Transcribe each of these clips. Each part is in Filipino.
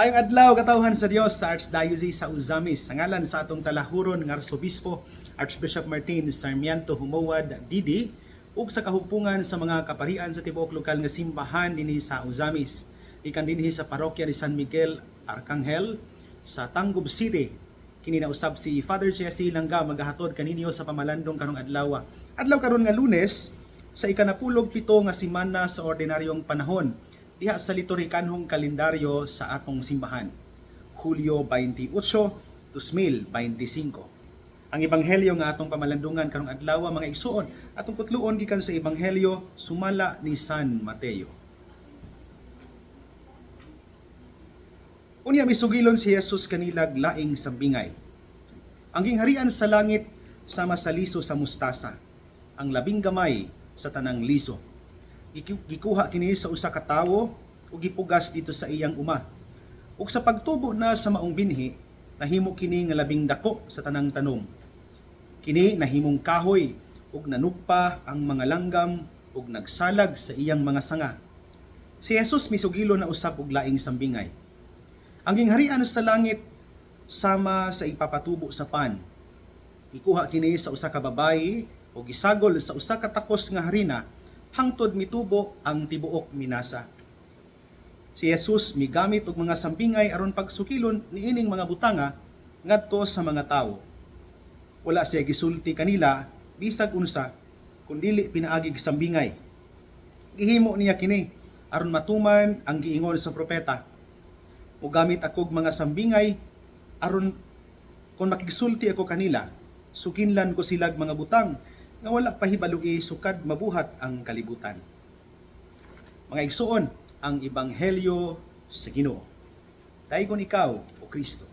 Maayong adlaw katawhan sa Dios sa Archdiocese sa Uzamis. Sa ngalan sa atong talahuron nga Arsobispo Archbishop Martin Sarmiento Humawad Didi ug sa kahupungan sa mga kaparian sa tibuok lokal nga simbahan dinhi sa Uzamis. Ikan dinhi sa parokya ni San Miguel Arcangel sa Tangub City. Kini na usab si Father Jesse Langga magahatod kaninyo sa pamalandong karong adlaw. Adlaw karon nga Lunes sa ikanapulog pito nga semana sa ordinaryong panahon diha sa liturhikanhong kalendaryo sa atong simbahan. Hulyo 28, 2025. Ang ebanghelyo nga atong pamalandungan karong adlaw mga igsoon atong kutluon gikan sa ebanghelyo sumala ni San Mateo. Unya misugilon si Jesus kanilag laing sambingay. Ang gingharian sa langit sama sa liso sa mustasa, ang labing gamay sa tanang liso. Gikuha kini sa usa ka tawo ug gipugas dito sa iyang uma. Ug sa pagtubo na sa maong binhi, nahimo kini nga labing dako sa tanang tanom. Kini nahimong kahoy ug nanugpa ang mga langgam ug nagsalag sa iyang mga sanga. Si Jesus misugilo na usab og laing sambingay. Ang gingharian sa langit sama sa ipapatubo sa pan. Ikuha kini sa usa ka babayi ug gisagol sa usa ka takos nga harina hangtod mitubo ang tibuok minasa. Si Jesus migamit og mga sambingay aron pagsukilon niining mga butanga ngadto sa mga tawo. Wala siya gisulti kanila bisag unsa kun dili pinaagig sambingay. Gihimo niya kini aron matuman ang giingon sa propeta. Mugamit akog mga sambingay aron kung makigsulti ako kanila, sukinlan ko silag mga butang nga wala pahibalui sukad mabuhat ang kalibutan. Mga igsoon, ang ebanghelyo sa Ginoo. Dayon ikaw o Kristo.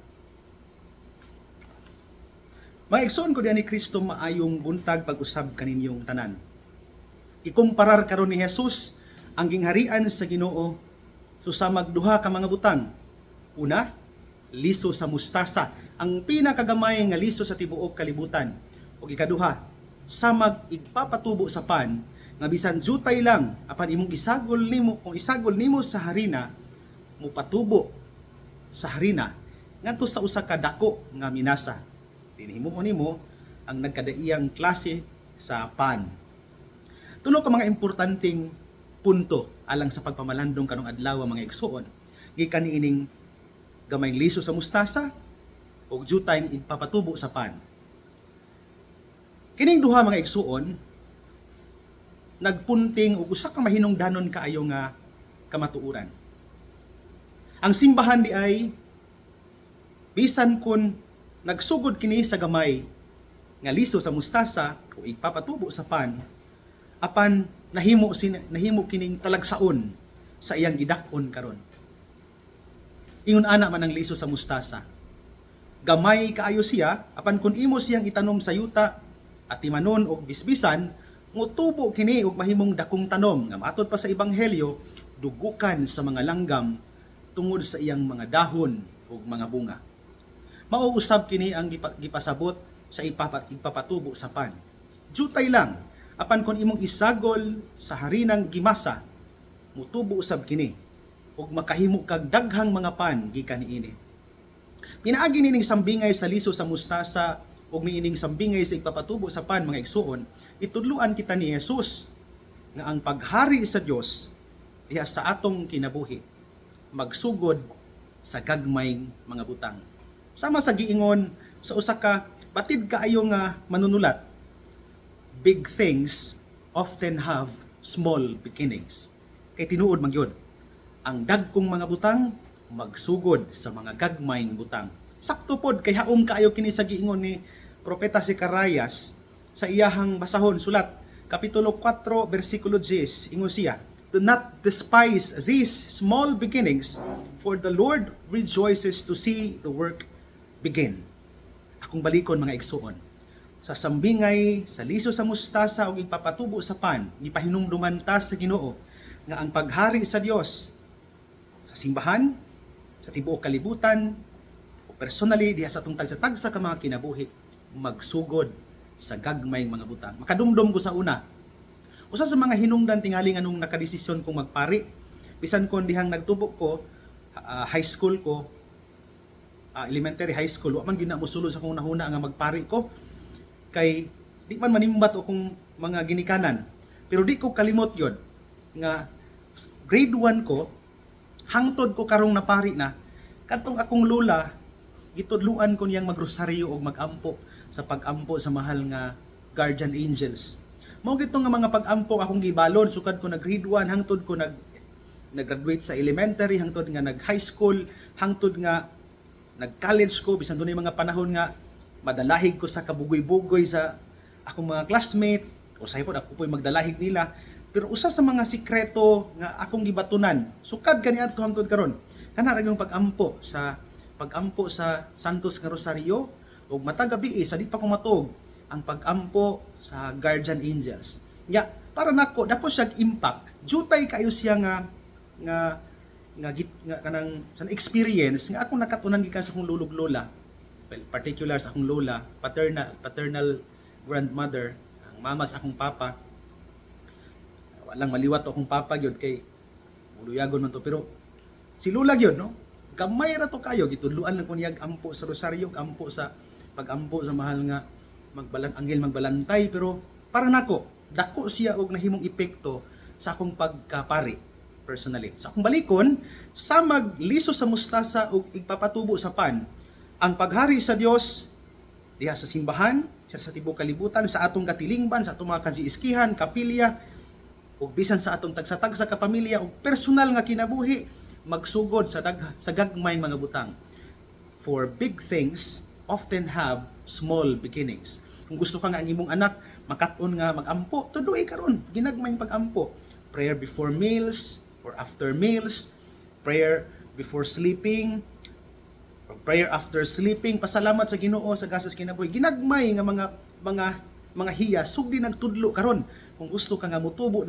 Mga igsoon ko diyan ni Kristo maayong buntag pag-usab kaninyong tanan. Ikumparar karon ni Jesus ang gingharian sa Ginoo susamag duha ka mga butang. Una, liso sa mustasa, ang pinakagamay nga liso sa tibuok kalibutan. O ikaduha, samag igpapatubo sa pan nga bisan jutay lang apan imong isagol nimo kung isagol nimo sa harina mo patubo sa harina ngadto sa usa ka dako nga minasa dinhimo nimo ang nagkadaiyang klase sa pan. Tulo ka mga importanteng punto alang sa pagpamalandong kanong adlaw mga igsoon gikan niining gamay liso sa mustasa ug jutay igpapatubo sa pan. Kining duha mga igsuon nagpunting og usa ka mahinungdanon kaayo nga kamatuoran. Ang simbahan di ay bisan kun nagsugod kini sa gamay nga liso sa mustasa o igpapatubo sa pan apan nahimo kining talagsaon sa iyang gidak-on karon. Ingon ana man ang liso sa mustasa. Gamay kaayo siya apan kun imo siyang itanom sa yuta at timanon og bisbisan, mutubo kini og mahimong dakong tanom nga matud pa sa ebanghelyo dugukan sa mga langgam tungod sa iyang mga dahon ug mga bunga. Mauusab kini ang gipasabot sa ipapatubo sa pan. Jutay lang apan kun imong isagol sa harinang gimasa, mutubo usab kini ug makahimo kag daghang mga pan gikan niini. Pinaagi nining sambingay sa liso sa mustasa ug niining sambingay sa ipapatubo sa pan mga igsuon, itudluan kita ni Jesus nga ang paghari sa Dios diha sa atong kinabuhi magsugod sa gagmayng mga butang. Sama sa giingon sa usa ka batid kaayo nga manunulat, big things often have small beginnings. Kay tinuod man gyud, ang dagkong mga butang magsugod sa mga gagmayng butang. Sakto pod kay haom kaayo kini sa giingon ni Propeta Zacarias sa iyahang basahon sulat kapitulo 4 bersikulo 10 ingon siya, "Do not despise these small beginnings, for the Lord rejoices to see the work begin." Akong balikon mga igsuon. Sa sambingay, sa liso sa mustasa ug ipapatubo sa pan, gipahinumduman ta sa Ginoo nga ang paghari sa Dios sa simbahan, sa tibuok kalibutan, o personally diha sa atong tagsa-tagsa ka mga kinabuhi magsugod sa gagmayng mga butang. Makadumdum ko sa una. Usa sa mga hinungdan tingali nganong nakadesisyon kong magpari, bisan kon dihang nagtubo ko, high school ko, elementary, high school, wa man gina mosulod sa akong nahuna nga magpari ko kay di man manimbat o kung mga ginikanan. Pero di ko kalimot yun nga grade 1 ko, hangtod ko karong napari na, katong akong lola, gitudluan ko niyang magrosaryo o magampo sa pagampo sa mahal nga guardian angels. Mao gito nga mga pagampo akong gibalon sukad ko nag grade 1 hangtod ko nag-graduate sa elementary, hangtod nga nag high school, hangtod nga nag-college ko, bisan doon yung mga panahon nga madalahig ko sa kabugoy-bugoy sa akong mga classmate, o sa hipon ako po'y magdalahig nila. Pero usa sa mga sikreto nga akong gibatunan, sukad kaniadto hangtod karon, kana ra yung pagampo sa Santos nga Rosario, o matag gabi sa di pa ko matug ang pagampo sa guardian angels. Ya, para nako dako siya impact. Jutay kayo siya nga kanang sa experience nga akong nakatunan gikan sa akong lulog lola, well, particular sa akong lola, paternal grandmother, ang mama sa akong papa. Walang maliwat akong papa gyud kay muluyagon man to, pero si lola gyud no, gamay ra to kayo, gitudluan lang ko niya ampo sa rosaryo, ampo sa pagampo sa mahal nga anghel magbalantay. Pero para nako dako siya og nahimong epekto sa akong pagkapari personally. Sa akong balikon, sa magliso sa mustasa o igpapatubo sa pan, ang paghari sa Dios diha sa simbahan, sa tibuok kalibutan, sa atong katilingban, sa atong mga kajiiskihan, kapilya, o bisan sa atong tagsa-tagsa ka pamilya o personal nga kinabuhi, magsugod sa gagmay mga butang. For big things often have small beginnings. Kung gusto ka nga ang imong anak makat-on nga magampo, tuduy karon ginagmay pagampo. Prayer before meals or after meals, prayer before sleeping, or prayer after sleeping, pasalamat sa Ginoo sa gasas kinabuhi. Ginagmay nga mga hiya sugdi nagtudlo karon. Kung gusto ka nga mutubo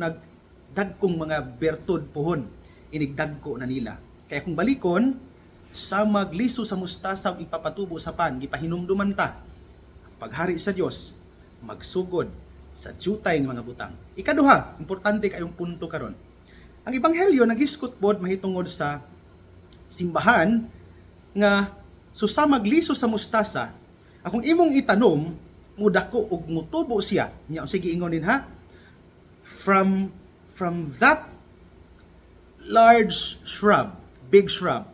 dagkong mga bertud pohon, inigdagko na nila. Kaya kung balikon, sa magliso sa mustasa ug ipapatubo sa pan, gipahinumduman ta ang paghari sa Dios, magsugod sa jutay ng mga butang. Ikaduha, importante kayong punto karon. Ang ebanghelyo naghiskot pod mahitungod sa simbahan nga sa magliso sa mustasa, akong imong itanom mudako og mutubo siya. Nya sige ingon din ha. From that large shrub, big shrub,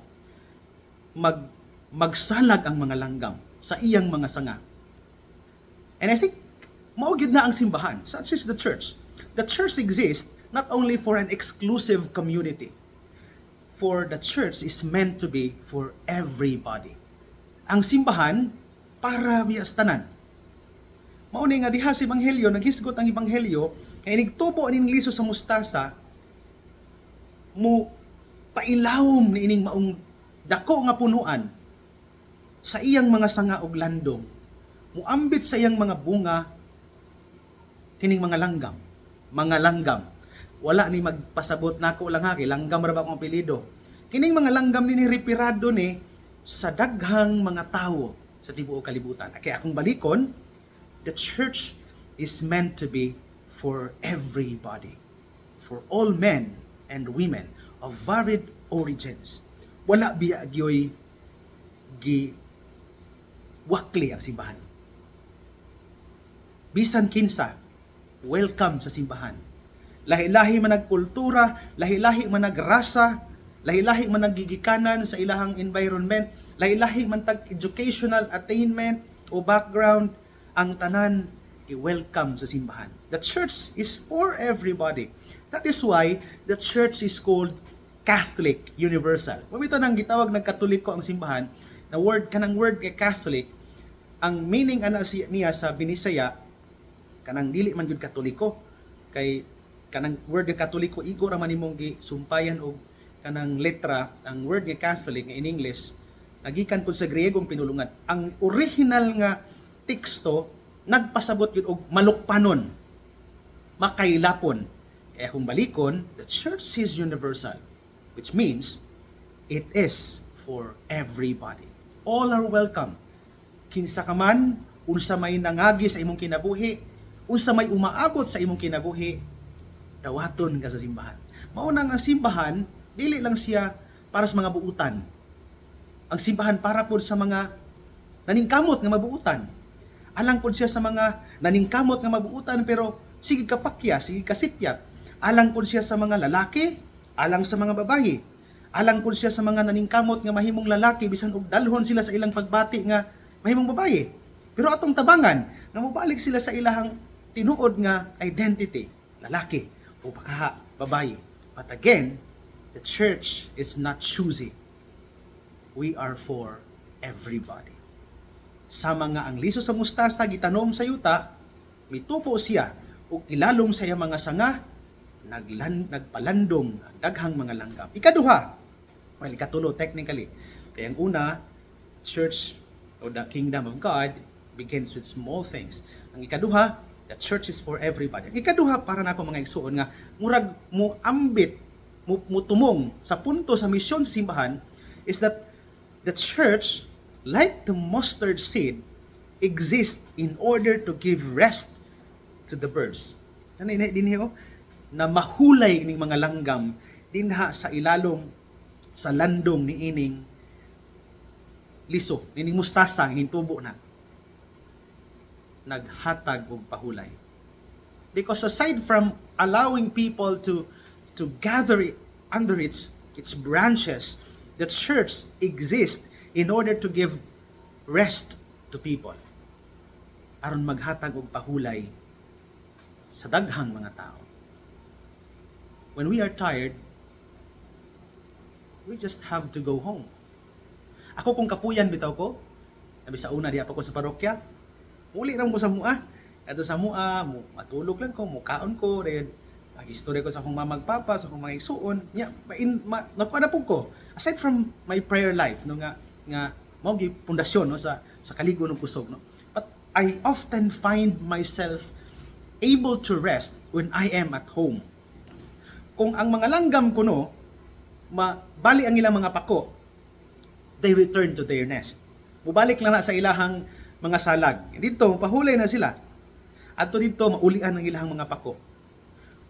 magsalag ang mga langgam sa iyang mga sanga. And I think mao gyud na ang simbahan, such is the church. The church exists not only for an exclusive community. For the church is meant to be for everybody. Ang simbahan para miyas tanan. Mao ni nga diha sa ebanghelyo, naghisgot ang ebanghelyo kay nigtubo aning liso sa mustasa, mo pailawom ni ining maong dako nga punuan sa iyang mga sanga ug landong. Muambit sa iyang mga bunga kining mga langgam. Wala ni magpasabot nako lang ha, kay langgam ra ba akong apelyido. Kining mga langgam ni repirado ni sa daghang mga tawo sa tibuok kalibutan. Kaya akong balikon, the church is meant to be for everybody, for all men and women of varied origins. Wala biya gyoy wakli ang simbahan. Bisan kinsa, welcome sa simbahan. Lahi-lahi man nagkultura, lahi-lahi man nagrasa, lahi-lahi man nagigikanan sa ilahang environment, lahi-lahi man tag educational attainment o background, ang tanan i-welcome sa simbahan. The church is for everybody. That is why the church is called Catholic Universal. Mabito nang gitawag ng Katoliko ang simbahan, na kanang word kay Catholic, ang meaning niya sa Binisaya, kanang dili man gyud Katoliko, kay kanang word nga Katoliko igo ra man imong gisumpayan og kanang letra. Ang word nga Catholic nga in English nagikan pud sa Griegong pinulungan. Ang original nga teksto nagpasabot yun og malukpanon, makailapon. Kaya kung balikon, the church is universal, which means it is for everybody. All are welcome. Kinsa ka man, unsa may nangagi sa imong kinabuhi, unsa may umaabot sa imong kinabuhi, dawaton ka sa simbahan. Mauna nga simbahan, dili lang siya para sa mga buutan. Ang simbahan para po sa mga naningkamot nga mabuutan. Alang po siya sa mga naningkamot nga mabuutan pero sige kapakya, sige kasipyat. Alang po siya sa mga lalaki, alang sa mga babae. Alang po siya sa mga naningkamot nga mahimong lalaki bisan og dalhon sila sa ilang pagbati nga mahimong babae. Pero atong tabangan nga mobalik sila sa ilahang tinuod nga identity, lalaki o baka babae. But again, the church is not choosy. We are for everybody. Sama nga ang liso sa mustasa gitanom sa yuta, mitupo siya ug ilalom sa iya mga sanga, nagpalandong ang daghang mga langgam. Ikaduha, ikatulo technically. Kaya ang una, church or the kingdom of God begins with small things. Ang ikaduha, the church is for everybody. Ang ikaduha para na ako mga igsuon nga murag mo ambit mo tumong sa punto sa misyon sa simbahan is that the church, like the mustard seed, exists in order to give rest to the birds. Dinhi na mahulay ning mga langgam dinha sa ilalom sa landong ni ining liso, nining mustasa ning tubo na naghatag og pahulay. Because aside from allowing people to gather under its branches, the church exists in order to give rest to people. Aron maghatag og pahulay sa daghang mga tao. When we are tired, we just have to go home. Ako kung kapuyan bitaw ko, sabi sa una di pa ko sa parokya, muli lang ko sa mua. Ato sa mua, matulog lang ko, mukaon ko, rin mag-istorya ko sa akong mamagpapa, sa akong mga igsuon. Nakuha na po ko. Aside from my prayer life, no, nga mao gi pundasyon no, sa kaligo ng kusog. No? But I often find myself able to rest when I am at home. Kung ang mga langgam ko no, bali ang ilang mga pako, they return to their nest. Mubalik lang na sa ilahang mga salag. Dito, pahulay na sila. At dito, maulian ng ilahang mga pako.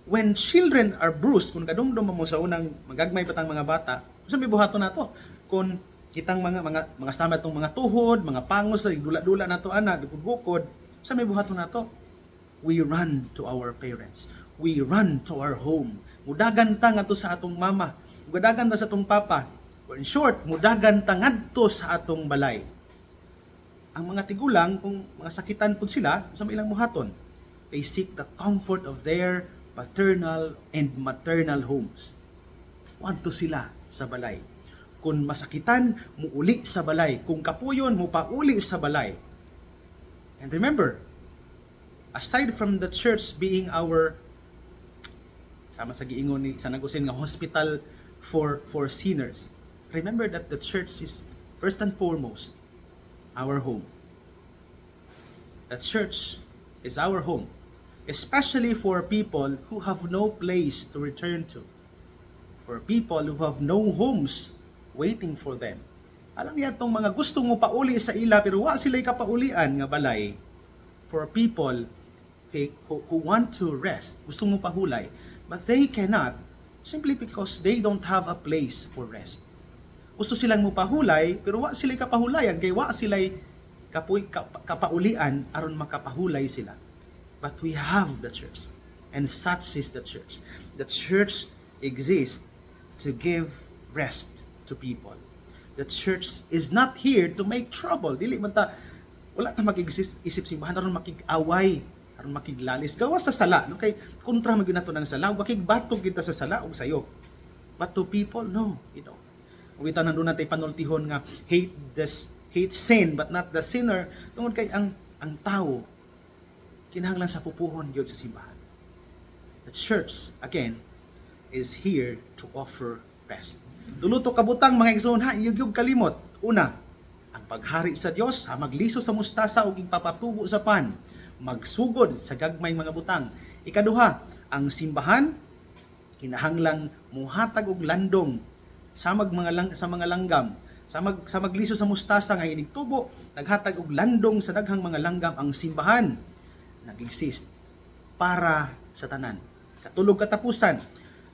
When children are bruised, kung kadumdum mo sa unang magagmay patang mga bata, sabi buhato na to. Kung kitang mga sama itong mga tuhod, mga pangos, dula-dula na to, dugod-gukod, sabi buhato na to. We run to our parents. We run to our home. Mudagan ta nga to sa atong mama. Mudagan ta sa atong papa. In short, mudagan ta ngadto sa atong balay. Ang mga tigulang, kung mga sakitan po sila, sa ilang muhaton, they seek the comfort of their paternal and maternal homes. Wadto sila sa balay. Kung masakitan, muuli sa balay. Kung kapuyon, mupauli sa balay. And remember, aside from the church being our, sama sa giingon ni sa nagusin nga hospital for sinners, remember that the church is first and foremost our home. The church is our home, especially for people who have no place to return to, for people who have no homes waiting for them. Alam niya itong mga gustong mo pauli sa ila pero wa sila'y kapaulian nga balay, for people who want to rest, gustong mo pahulay, but they cannot simply because they don't have a place for rest. Gusto silang mupahulay pero wa sila'y kapahulayan kay wa sila'y kapaulian aron makapahulay sila. But we have the church, and such is the church. The church exists to give rest to people. The church is not here to make trouble. Dili man ta wala ta mag-isip simbahan aron makig-away, aron makiglalis. Gawa sa sala, no kay kontra man gyud nato ng sala, makigbatog kita sa sala ug sayo. But to people, no, you know. Wita nandun natin panultihon nga hate sin but not the sinner. Tungod kay ang tao kinahanglan sa pupuhon gyud sa simbahan. The church again is here to offer rest. Duluto kabutang mga igsoon ha, iyug kalimot. Una, ang paghari sa Dios, magliso sa mustasa ug ipapatubo sa pan, magsugod sa gagmay mga butang. Ikaduha, ang simbahan kinahanglang muhatag og landong sa mga langgam, sa magliso sa mustasa nga inigtubo, naghatag og landong sa daghang mga langgam. Ang simbahan nag-exist para sa tanan. Katulog katapusan,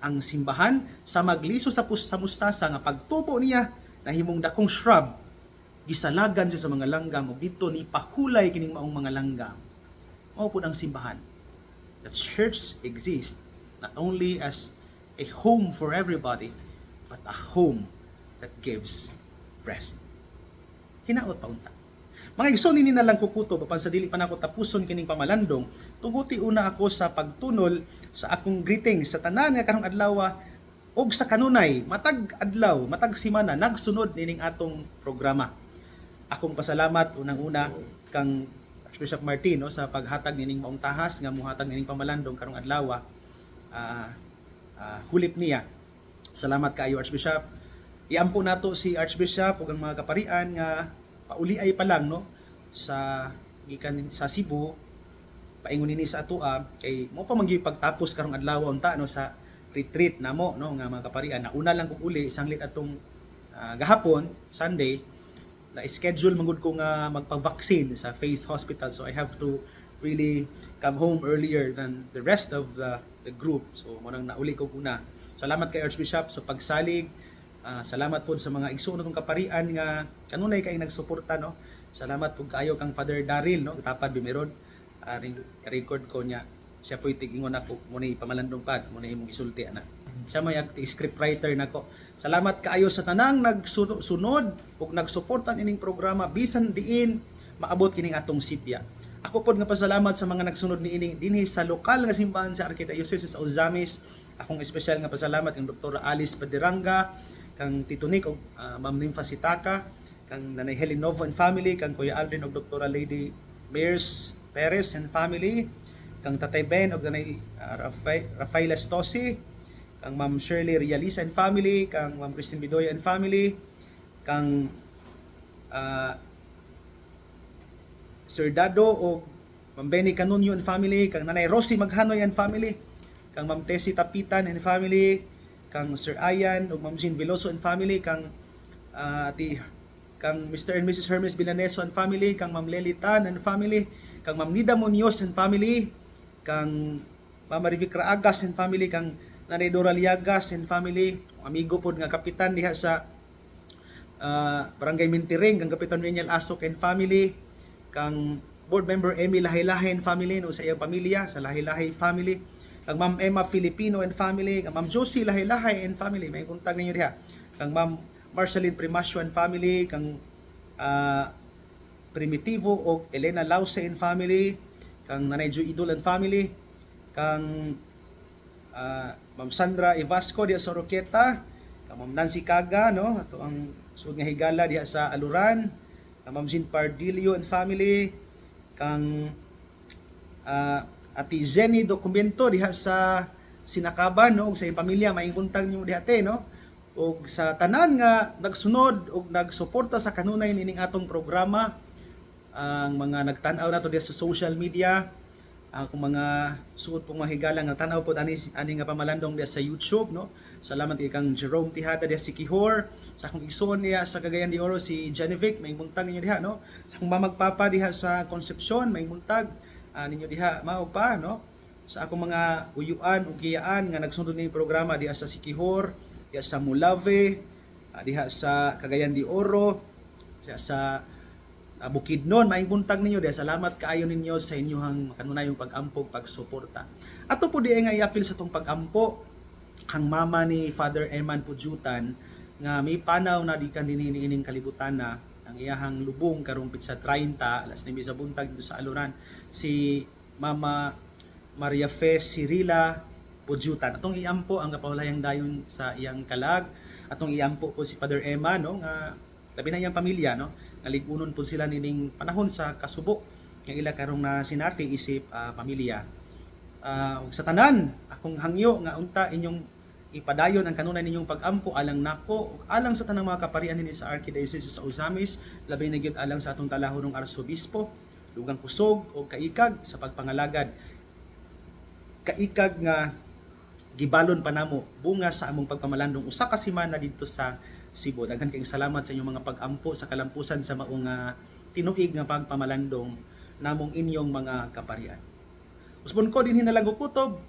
ang simbahan sa magliso sa mustasa nga pagtubo niya nahimong dakong shrub, gisalagan siya sa mga langgam ug dito ni pahulay kining maong mga langgam. Mao pud ang simbahan. The church exists not only as a home for everybody, but a home that gives rest. Hinaot pa unta. Mga igsoon ni nalang kukuto apan sa dili pa nako tapuson kining pamalandong, tuguti una ako sa pagtunol sa akong greetings sa tanan nga karong adlaw og sa kanunay matag adlaw, matag semana nagsunod nining atong programa. Akong pasalamat unang-una kang Archbishop Martin no, sa paghatag nining maong tahas nga muhatag nining pamalandong karong adlaw. Hulip niya. Salamat kaayo Archbishop. Iampo nato si Archbishop ug ang mga kaparian nga pauliay pa lang no sa gikan sa Cebu paingon ini sa atoa kay mo pa mangyud pagtapos karong adlaw unta no sa retreat namo no nga mga kaparian. Nauna lang kog uli isang lit atong gahapon Sunday na schedule magud ko nga magpa-vaccine sa Faith Hospital, so I have to really come home earlier than the rest of the group. So mo nang nauli ko una. Salamat kay Archbishop sa pagsalig. Salamat po sa mga igsoon natong kaparian nga kanunay kay nagsuporta no. Salamat po kayo kang Father Daryl no, tapad bimeron. Record ko niya. Siya po tigingon ako mo ni pamalandong pads, mo ni imong isulti ana. Siya may script writer nako. Salamat kaayo sa tanang nagsunod ug nagsuportan ining programa bisan diin maabot kining atong sitya. Ako pod nga pasalamat sa mga nagsunod niini dinhi sa lokal nga simbahan sa Archdiocese sa Ozamis. Akong espesyal nga pasalamat kang Dr. Alice Padiranga, kang Tito Nick o Ma'am Nympha Sitaka, kang Nanay Helen Novo and family, kang Kuya Aldrin o Dr. Lady Mears Perez and family, kang Tatay Ben o Nanay Rafael Estosi, kang Ma'am Shirley Rialisa and family, kang Ma'am Christine Bidoya and family, kang Sir Dado o Ma'am Benny Canunyo and family, kang Nanay Rosie Maghanoy and family, kang Ma'am Tessie Tapitan and family, kang Sir Ayan ug Ma'am Jean Veloso and family, kang kang Mr. and Mrs. Hermes Bilaneso and family, kang Ma'am Lely Tan and family, kang Ma'am Nida Munoz and family, kang Ma'am Rivic Raagas and family, kang Nanay Dora Liagas and family, amigo pod nga kapitan diha sa Barangay Mintiring, kang Kapitan Reniel Asok and family, kang board member Emmy Lahi-Lahi and family no sa iyang pamilya sa Lahi-Lahi family, kang Ma'am Emma Filipino and family, kang Ma'am Josie Lahi-Lahi and family, may kontag ninyo diha, kang Ma'am Marceline Primasio and family, kang Primitivo o Elena Lause and family, kang Nanay Joy Idol and family, kang Ma'am Sandra Evasco diha sa Roqueta, kang Ma'am Nancy Caga no ato ang sud nga higala diha sa Aluran, kang Ma'am Jean Pardilio and family, kang Ati Zenny Documento diha sa Sinakaban no ug sa iyang pamilya maayong buntag niyo diha te no ug sa tanan nga nagsunod ug nagsuporta sa kanunay nining atong programa, ang mga nagtan-aw nato diha sa social media, kung mga suot pong mahigala nga tanaw po ani nga pamalandong diha sa YouTube no. Salamat kay kang Jerome Tihada diha si Kihor, sa akong igsoon diha sa Cagayan de Oro si Genevieve, may buntag ninyo diha no. Sa akong mamagpapa diha sa Concepcion, may buntag ninyo diha mao pa no. Sa akong mga uyuan ug giyaan nga nagsunod ning programa diha sa Siquijor, diha sa Mulave, diha sa Cagayan de Oro, diha sa Bukidnon, maayong buntag ninyo diha. Salamat kaayo ninyo sa inyong kanunayong pag-ampog, pagsuporta. Ato po diay nga i-apil sa tong pag-ampo ang mama ni Father Eman Pujutan nga may panaw na di kan ining kalibutan na ang iyahang lubong karong pitsa 30 alas 9 sa buntag dito sa Aluran, si Mama Maria Fe Cirila Pujutan. Atong iampo ang kapahulayang dayon sa iyang kalag. Atong iampo po si Father Emma no nga labi na iyang pamilya no. Naligunon po sila nining panahon sa kasubo nga ila karong na sinati isip pamilya. Ug sa tanan akong hangyo nga unta inyong ipadayon ang kanunay ninyong pag-ampo alang nako ug alang sa tanang mga kaparian dinhi sa Archdiocese sa Ozamis, labi na gyud alang sa atong talahonong arsobispo, dugang kusog o kaikag sa pagpangalagad. Kaikag nga gibalon pa namo bunga sa among pagpamalandong usa ka semana dito sa Cebu. Daghan kayong salamat sa inyong mga pag-ampo sa kalampusan sa maong tinuig nga pagpamalandong namong inyong mga kaparian. Usbon ko dinhi na lang kutob.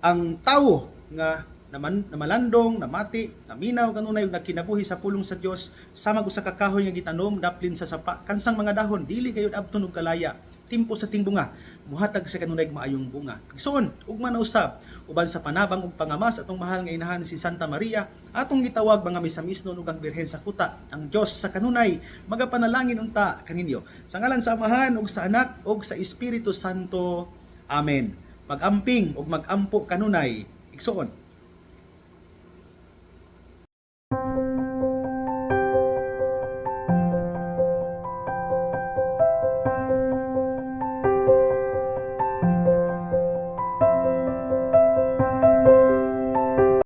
ang tawo nga namalandong, namati, naminaw kanunay ug nagkinabuhi sa pulong sa Dios samag usa ka kahoy nga gitanom daplin sa sapa kansang mga dahon dili kayo abton og kalaya timpo sa tingbunga muhatag sa kanunay maayong bunga. Igsoon ugma na usab uban sa panabang ug pangamas atong mahal nga inahan si Santa Maria atong gitawag mga misamisnon ug ang Birhen sa kuta ang Dios sa kanunay magapanalangin unta kaninyo sa ngalan sa Amahan ug sa Anak ug sa Espiritu Santo. Amen. Magamping ug magampo kanunay. Igsoon.